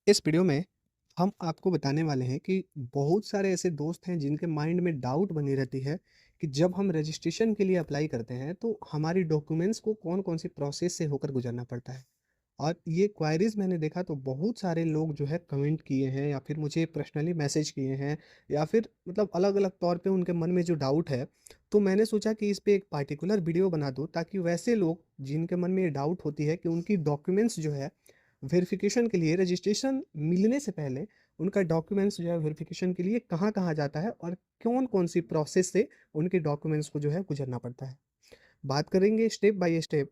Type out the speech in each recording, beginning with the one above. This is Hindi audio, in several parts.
इस वीडियो में हम आपको बताने वाले हैं कि बहुत सारे ऐसे दोस्त हैं जिनके माइंड में डाउट बनी रहती है कि जब हम रजिस्ट्रेशन के लिए अप्लाई करते हैं तो हमारी डॉक्यूमेंट्स को कौन-कौन सी प्रोसेस से होकर गुजरना पड़ता है। और ये क्वायरीज़ मैंने देखा तो बहुत सारे लोग जो है कमेंट किए हैं या फिर मुझे पर्सनली मैसेज किए हैं या फिर मतलब अलग-अलग तौर पे उनके मन में जो डाउट है, तो मैंने सोचा कि इस पे एक पार्टिकुलर वीडियो बना दूँ ताकि वैसे लोग जिनके मन में ये डाउट होती है कि उनकी डॉक्यूमेंट्स जो है वेरिफिकेशन के लिए रजिस्ट्रेशन मिलने से पहले उनका डॉक्यूमेंट्स जो है वेरिफिकेशन के लिए कहाँ-कहाँ जाता है और कौन-कौन सी प्रोसेस से उनके डॉक्यूमेंट्स को जो है गुजरना पड़ता है। बात करेंगे स्टेप बाय स्टेप।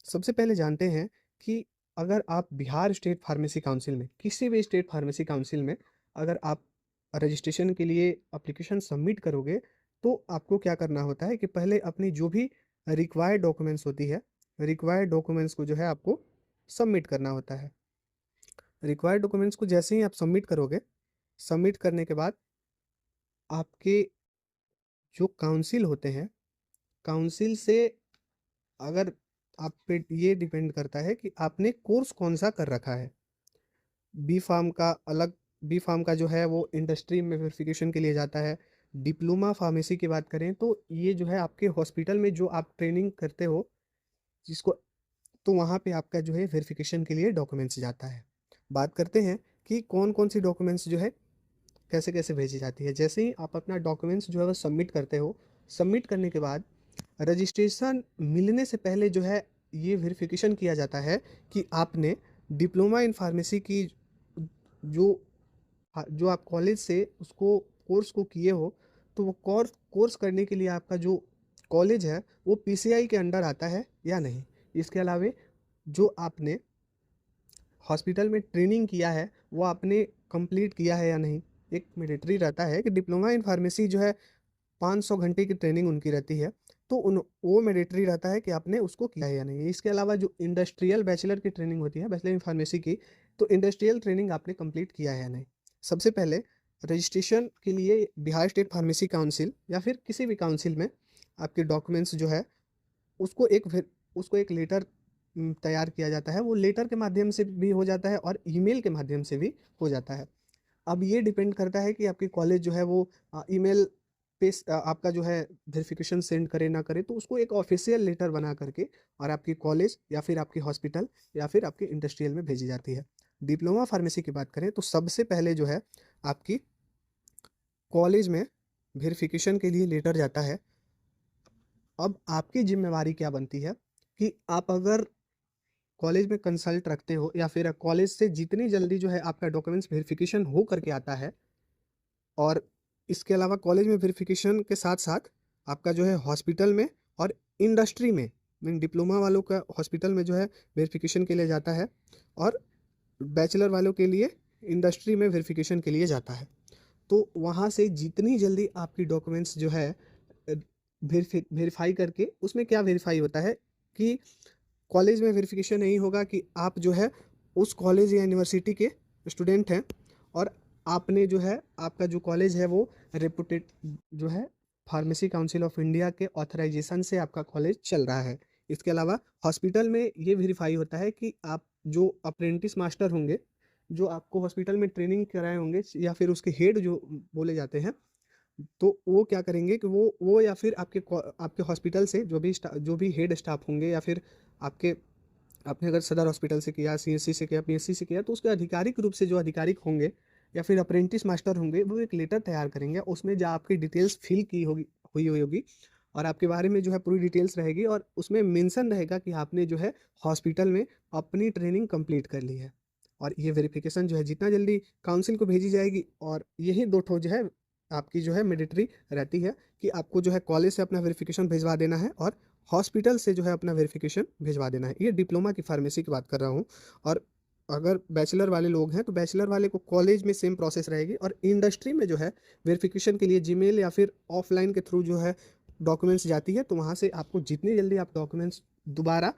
सबसे पहले जानते हैं कि अगर आप बिहार स्टेट फार्मेसी काउंसिल में, किसी भी स्टेट फार्मेसी काउंसिल में अगर आप रजिस्ट्रेशन के लिए एप्लीकेशन सबमिट करोगे, तो आपको क्या करना होता है कि पहले अपनी जो भी रिक्वायर्ड डॉक्यूमेंट्स होती है, रिक्वायर्ड डॉक्यूमेंट्स को जो है आपको सबमिट करना होता है। रिक्वायर्ड डॉक्यूमेंट्स को जैसे ही आप सबमिट करोगे, सबमिट करने के बाद आपके जो काउंसिल होते हैं, काउंसिल से अगर आप पे ये डिपेंड करता है कि आपने कोर्स कौन-सा कर रखा है। बी फार्म का अलग बी फार्म का जो है वो इंडस्ट्री में वेरिफिकेशन के लिए जाता है। डिप्लोमा फार्मेसी की बात करें तो ये जो है आपके हॉस्पिटल में जो आप ट्रेनिंग करते हो, जिसको तो वहाँ पे आपका जो है वेरिफिकेशन के लिए डॉक्यूमेंट्स जाता है। बात करते हैं कि कौन-कौन सी डॉक्यूमेंट्स जो है कैसे-कैसे भेजी जाती है। जैसे ही आप अपना डॉक्यूमेंट्स जो है वो सबमिट करते हो, सबमिट करने के बाद रजिस्ट्रेशन मिलने से पहले जो है ये वेरिफिकेशन किया जाता है कि आपने डिप्लोमा इन फार्मेसी की जो जो आप कॉलेज से उसको कोर्स को किए हो, तो वो कोर्स कोर्स करने के लिए आपका जो कॉलेज है, वो पीसीआई के अंडर आता है या नहीं। इसके अलावे जो आपने हॉस्पिटल में ट्रेनिंग किया है, वो आपने कंप्लीट किया है या नहीं। एक मैंडेटरी रहता है कि डिप्लोमा इन फार्मेसी जो है 500 घंटे की ट्रेनिंग उनकी रहती है, तो उन वो मैंडेटरी रहता है कि आपने उसको किया है या नहीं। इसके अलावा जो इंडस्ट्रियल बैचलर की ट्रेनिंग होती है, बैचलर इन फार्मेसी की, तो इंडस्ट्रियल ट्रेनिंग आपने कंप्लीट किया है या नहीं। सबसे पहले रजिस्ट्रेशन के लिए बिहार स्टेट फार्मेसी काउंसिल या फिर किसी भी काउंसिल में आपके डॉक्यूमेंट्स जो है उसको एक फिर उसको एक लेटर तैयार किया जाता है। वो लेटर के माध्यम से भी हो जाता है और ईमेल के माध्यम से भी हो जाता है। अब ये डिपेंड करता है कि आपकी कॉलेज जो है वो ईमेल पे आपका जो है वेरिफिकेशन सेंड करे ना करे, तो उसको एक ऑफिशियल लेटर बना करके और आपकी कॉलेज या फिर आपकी हॉस्पिटल या फिर आपके इंडस्ट्रियल में भेजी जाती है। डिप्लोमा फार्मेसी की बात करें तो सबसे पहले जो है आपकी कॉलेज में वेरिफिकेशन के लिए लेटर जाता है। अब आपकी ज़िम्मेवारी क्या बनती है कि आप अगर कॉलेज में कंसल्ट रखते हो या फिर कॉलेज से जितनी जल्दी जो है आपका डॉक्यूमेंट्स वेरिफिकेशन हो करके आता है और इसके अलावा कॉलेज में वेरिफिकेशन के साथ-साथ आपका जो है हॉस्पिटल में और इंडस्ट्री में, मीन डिप्लोमा वालों का हॉस्पिटल में जो है वेरिफिकेशन के लिए जाता है और बैचलर वालों के लिए इंडस्ट्री में वेरिफिकेशन के लिए जाता है। तो वहाँ से जितनी जल्दी आपकी डॉक्यूमेंट्स जो है वेरीफाई करके उसमें क्या वेरीफाई होता है कि कॉलेज में वेरिफिकेशन नहीं होगा कि आप जो है उस कॉलेज या यूनिवर्सिटी के स्टूडेंट हैं और आपने जो है आपका जो कॉलेज है वो रेपुटेड जो है फार्मेसी काउंसिल ऑफ इंडिया के ऑथराइजेशन से आपका कॉलेज चल रहा है। इसके अलावा हॉस्पिटल में ये वेरीफाई होता है कि आप जो अप्रेंटिस मास्टर होंगे, जो आपको हॉस्पिटल में ट्रेनिंग कराए होंगे या फिर उसके हेड जो बोले जाते हैं, तो वो क्या करेंगे कि वो या फिर आपके हॉस्पिटल से जो भी हेड स्टाफ होंगे या फिर आपके आपने अगर सदर हॉस्पिटल से किया, सीएससी से किया, पीएचसी से किया, तो उसके आधिकारिक रूप से जो अधिकारिक होंगे या फिर अप्रेंटिस मास्टर होंगे, वो एक लेटर तैयार करेंगे। उसमें जो आपकी डिटेल्स फिल की होगी हुई होगी और आपके बारे में जो है पूरी डिटेल्स रहेगी और उसमें मेंशन रहेगा कि आपने जो है हॉस्पिटल में अपनी ट्रेनिंग कंप्लीट कर ली है। और ये वेरिफिकेशन जो है जितना जल्दी काउंसिल को भेजी जाएगी और यही 2 ठो जो है आपकी जो है मैंडेटरी रहती है कि आपको जो है कॉलेज से अपना वेरिफिकेशन भिजवा देना है और हॉस्पिटल से जो है अपना वेरिफिकेशन भिजवा देना है। ये डिप्लोमा की फार्मेसी की बात कर रहा हूँ। और अगर बैचलर वाले लोग हैं तो बैचलर वाले को कॉलेज में सेम प्रोसेस रहेगी और इंडस्ट्री में जो है वेरिफिकेशन के लिए जीमेल या फिर ऑफलाइन के थ्रू जो है डॉक्यूमेंट्स जाती है, तो वहाँ से आपको जितनी जल्दी आप डॉक्यूमेंट्स दोबारा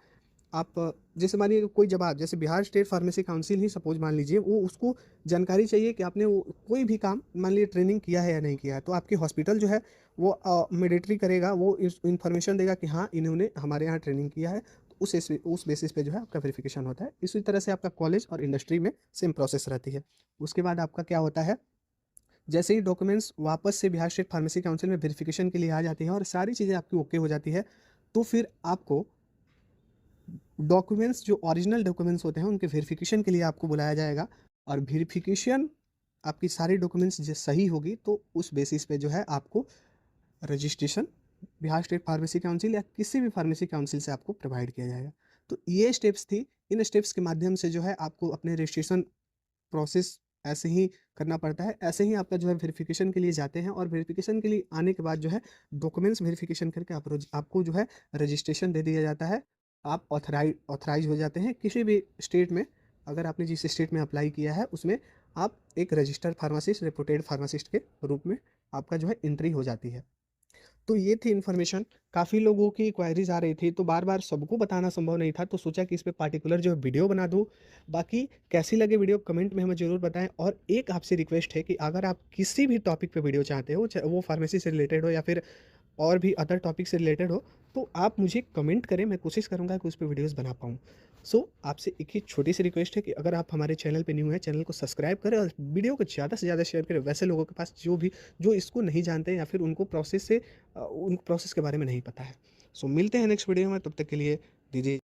आप जैसे मानिए कोई जवाब जैसे बिहार स्टेट फार्मेसी काउंसिल ही सपोज मान लीजिए, वो उसको जानकारी चाहिए कि आपने वो कोई भी काम मान लीजिए ट्रेनिंग किया है या नहीं किया है, तो आपकी हॉस्पिटल जो है वो मैंडेटरी करेगा, वो इस इन्फॉर्मेशन देगा कि हाँ इन्होंने हमारे यहाँ ट्रेनिंग किया है। उस बेसिस पे जो है आपका वेरिफिकेशन होता है। इसी तरह से आपका कॉलेज और इंडस्ट्री में सेम प्रोसेस रहती है। उसके बाद आपका क्या होता है, जैसे ही डॉक्यूमेंट्स वापस से बिहार स्टेट फार्मेसी काउंसिल में वेरिफिकेशन के लिए आ जाती है और सारी चीज़ें आपकी ओके हो जाती है, तो फिर आपको डॉक्यूमेंट्स जो ओरिजिनल डॉक्यूमेंट्स होते हैं उनके वेरिफिकेशन के लिए आपको बुलाया जाएगा। और वेरिफिकेशन आपकी सारी डॉक्यूमेंट्स जो सही होगी तो उस बेसिस पे जो है आपको registration Bihar state pharmacy council या किसी भी फार्मेसी काउंसिल से आपको प्रोवाइड किया जाएगा। तो ये स्टेप्स थी। इन स्टेप्स के माध्यम से जो है आपको अपने रजिस्ट्रेशन प्रोसेस ऐसे ही करना पड़ता है। ऐसे ही आपका जो है वेरिफिकेशन के लिए जाते हैं और वेरिफिकेशन के लिए आने के बाद जो है डॉक्यूमेंट्स वेरिफिकेशन करके आपको जो है रजिस्ट्रेशन दे दिया जाता है। आप ऑथराइज हो जाते हैं किसी भी स्टेट में। अगर आपने जिस स्टेट में अप्लाई किया है उसमें आप एक रजिस्टर्ड फार्मासिस्ट, रेपुटेड फार्मासिस्ट के रूप में आपका जो है एंट्री हो जाती है। तो ये थी इन्फॉर्मेशन। काफ़ी लोगों की क्वेरीज आ रही थी तो बार बार सबको बताना संभव नहीं था, तो सोचा कि इस पे पार्टिकुलर जो है वीडियो बना दूँ। बाकी कैसी लगे वीडियो कमेंट में हमें ज़रूर बताएं। और एक आपसे रिक्वेस्ट है कि अगर आप किसी भी टॉपिक पे वीडियो चाहते हो, चाहे वो फार्मेसी से रिलेटेड हो या फिर और भी अदर टॉपिक से रिलेटेड हो, तो आप मुझे कमेंट करें, मैं कोशिश करूँगा कि उस पे वीडियोज़ बना पाऊँ। सो आपसे एक ही छोटी सी रिक्वेस्ट है कि अगर आप हमारे चैनल पे न्यू हैं, चैनल को सब्सक्राइब करें और वीडियो को ज़्यादा से ज़्यादा शेयर करें वैसे लोगों के पास जो इसको नहीं जानते हैं या फिर उनको उन प्रोसेस के बारे में नहीं पता है। सो मिलते हैं नेक्स्ट वीडियो में, तब तक के लिए दीजिए।